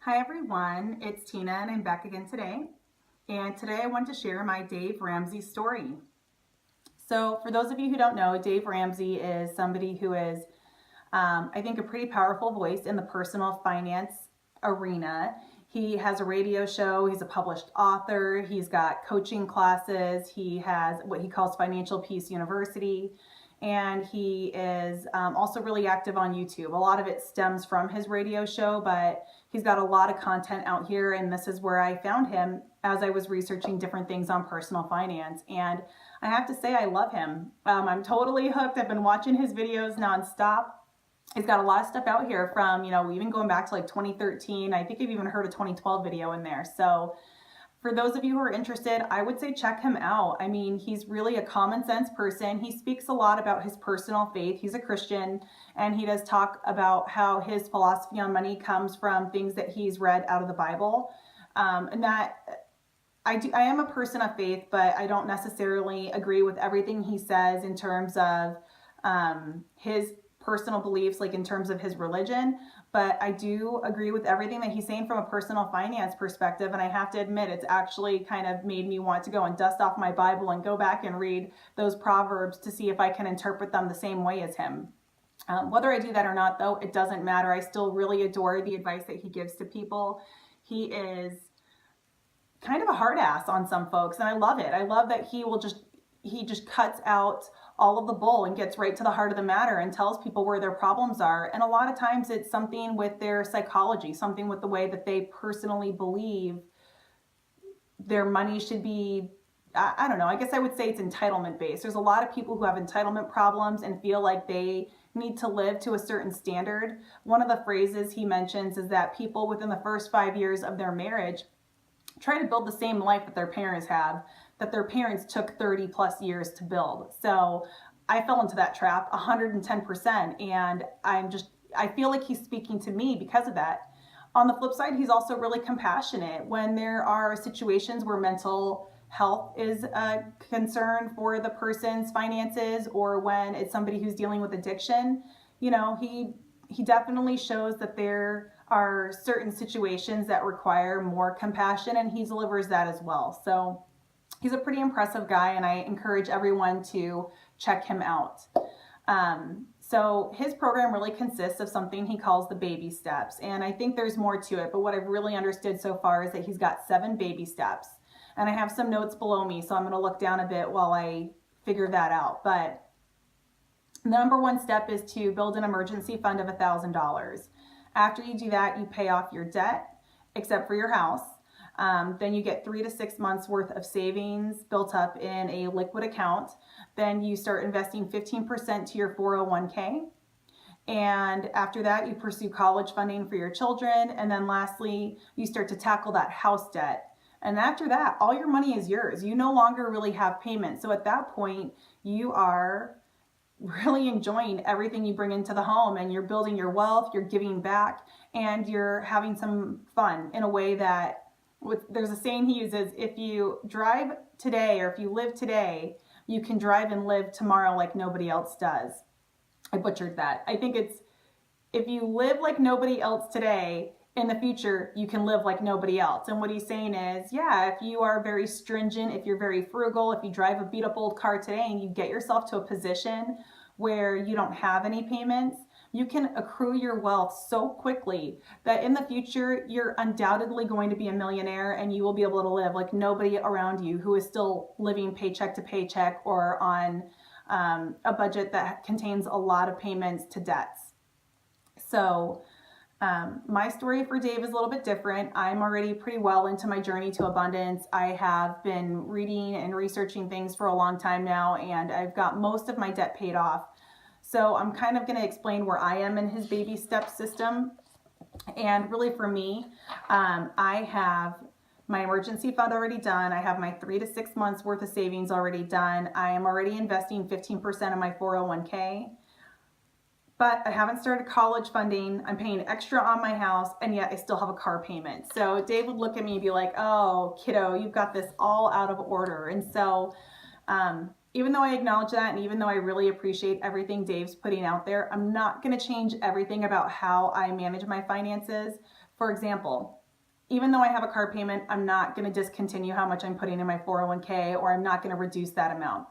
Hi everyone, it's Tina and I'm back again today. And today I want to share my Dave Ramsey story. So for those of you who don't know, Dave Ramsey is somebody who is, I think, a pretty powerful voice in the personal finance arena. He has a radio show, he's a published author, he's got coaching classes, he has what he calls Financial Peace University, and he is also really active on YouTube. A lot of it stems from his radio show, but he's got a lot of content out here, and this is where I found him as I was researching different things on personal finance. And I have to say, I love him. I'm totally hooked. I've been watching his videos nonstop. He's got a lot of stuff out here from, even going back to like 2013. I think I've even heard a 2012 video in there. So for those of you who are interested, I would say check him out. I mean, he's really a common sense person. He speaks a lot about his personal faith. He's a Christian, and he does talk about how his philosophy on money comes from things that he's read out of the Bible. And that I am a person of faith, but I don't necessarily agree with everything he says in terms of his personal beliefs, like in terms of his religion, but I do agree with everything that he's saying from a personal finance perspective. And I have to admit, it's actually kind of made me want to go and dust off my Bible and go back and read those Proverbs to see if I can interpret them the same way as him. Whether I do that or not, though, it doesn't matter. I still really adore the advice that he gives to people. He is kind of a hard ass on some folks, and I love it. I love that he just cuts out all of the bull and gets right to the heart of the matter and tells people where their problems are. And a lot of times it's something with their psychology, something with the way that they personally believe their money should be. I don't know, I guess I would say it's entitlement based. There's a lot of people who have entitlement problems and feel like they need to live to a certain standard. One of the phrases he mentions is that people within the first 5 years of their marriage try to build the same life that their parents have, that their parents took 30 plus years to build. So I fell into that trap 110%, and I feel like he's speaking to me because of that. On the flip side, he's also really compassionate when there are situations where mental health is a concern for the person's finances, or when it's somebody who's dealing with addiction. He definitely shows that there are certain situations that require more compassion, and he delivers that as well. So he's a pretty impressive guy, and I encourage everyone to check him out. So his program really consists of something he calls the baby steps, and I think there's more to it, but what I've really understood so far is that he's got 7 baby steps, and I have some notes below me, so I'm going to look down a bit while I figure that out. But the number 1 step is to build an emergency fund of $1,000. After you do that, you pay off your debt, except for your house. Then you get 3 to 6 months worth of savings built up in a liquid account. Then you start investing 15% to your 401k. And after that, you pursue college funding for your children. And then lastly, you start to tackle that house debt. And after that, all your money is yours. You no longer really have payments. So at that point, you are really enjoying everything you bring into the home, and you're building your wealth, you're giving back, and you're having some fun in a way that, there's a saying he uses, if you drive today, or if you live today, you can drive and live tomorrow like nobody else does. I butchered that. I think it's, if you live like nobody else today, in the future, you can live like nobody else. And what he's saying is, yeah, if you are very stringent, if you're very frugal, if you drive a beat up old car today and you get yourself to a position where you don't have any payments, you can accrue your wealth so quickly that in the future, you're undoubtedly going to be a millionaire, and you will be able to live like nobody around you who is still living paycheck to paycheck, or on a budget that contains a lot of payments to debts. So my story for Dave is a little bit different. I'm already pretty well into my journey to abundance. I have been reading and researching things for a long time now, and I've got most of my debt paid off. So I'm kind of going to explain where I am in his baby step system. And really for me, I have my emergency fund already done. I have my 3 to 6 months worth of savings already done. I am already investing 15% of my 401k. But I haven't started college funding. I'm paying extra on my house, and yet I still have a car payment. So Dave would look at me and be like, oh, kiddo, you've got this all out of order. And so even though I acknowledge that, and even though I really appreciate everything Dave's putting out there, I'm not going to change everything about how I manage my finances For example, even though I have a car payment, I'm not going to discontinue how much I'm putting in my 401k, or I'm not going to reduce that amount.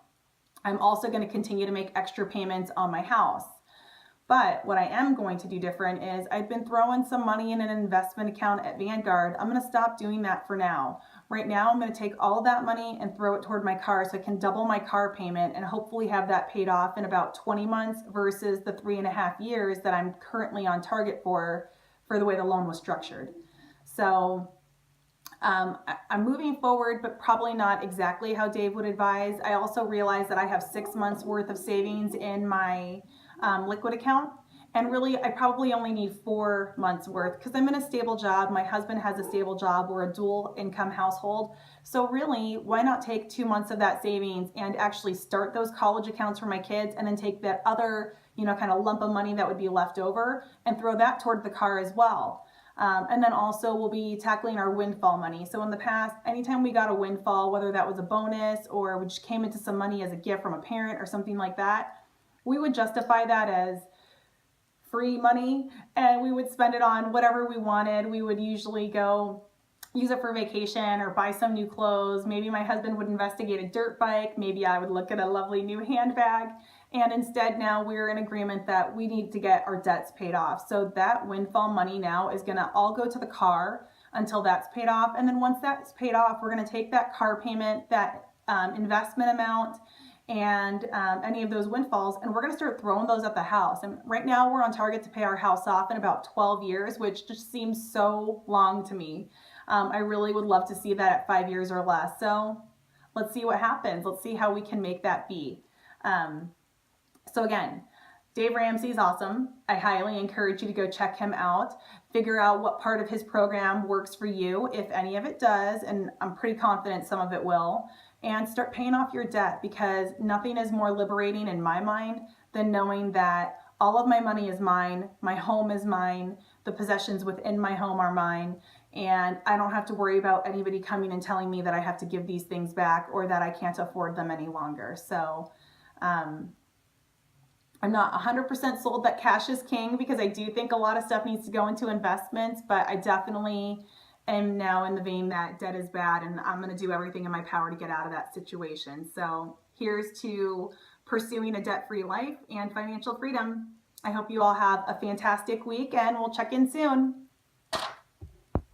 I'm also going to continue to make extra payments on my house. But what I am going to do different is I've been throwing some money in an investment account at Vanguard. I'm going to stop doing that for now. Right now, I'm going to take all of that money and throw it toward my car so I can double my car payment and hopefully have that paid off in about 20 months versus the 3.5 years that I'm currently on target for the way the loan was structured. So I'm moving forward, but probably not exactly how Dave would advise. I also realize that I have 6 months worth of savings in my liquid account. And really, I probably only need 4 months worth because I'm in a stable job. My husband has a stable job. We're a dual income household. So really, why not take 2 months of that savings and actually start those college accounts for my kids, and then take that other, kind of lump of money that would be left over and throw that toward the car as well. And then also we'll be tackling our windfall money. So in the past, anytime we got a windfall, whether that was a bonus or we just came into some money as a gift from a parent or something like that, we would justify that as free money and we would spend it on whatever we wanted. We would usually go use it for vacation or buy some new clothes. Maybe my husband would investigate a dirt bike. Maybe I would look at a lovely new handbag. And instead now we're in agreement that we need to get our debts paid off. So that windfall money now is gonna all go to the car until that's paid off. And then once that's paid off, we're gonna take that car payment, that investment amount, and any of those windfalls, and we're gonna start throwing those at the house. And right now we're on target to pay our house off in about 12 years, which just seems so long to me. I really would love to see that at 5 years or less. So let's see what happens. Let's see how we can make that be. So again, Dave Ramsey is awesome. I highly encourage you to go check him out, figure out what part of his program works for you, if any of it does, and I'm pretty confident some of it will, and start paying off your debt, because nothing is more liberating in my mind than knowing that all of my money is mine, my home is mine, the possessions within my home are mine, and I don't have to worry about anybody coming and telling me that I have to give these things back or that I can't afford them any longer. So I'm not 100% sold that cash is king, because I do think a lot of stuff needs to go into investments, but I definitely am now in the vein that debt is bad, and I'm going to do everything in my power to get out of that situation. So here's to pursuing a debt-free life and financial freedom. I hope you all have a fantastic week, and we'll check in soon.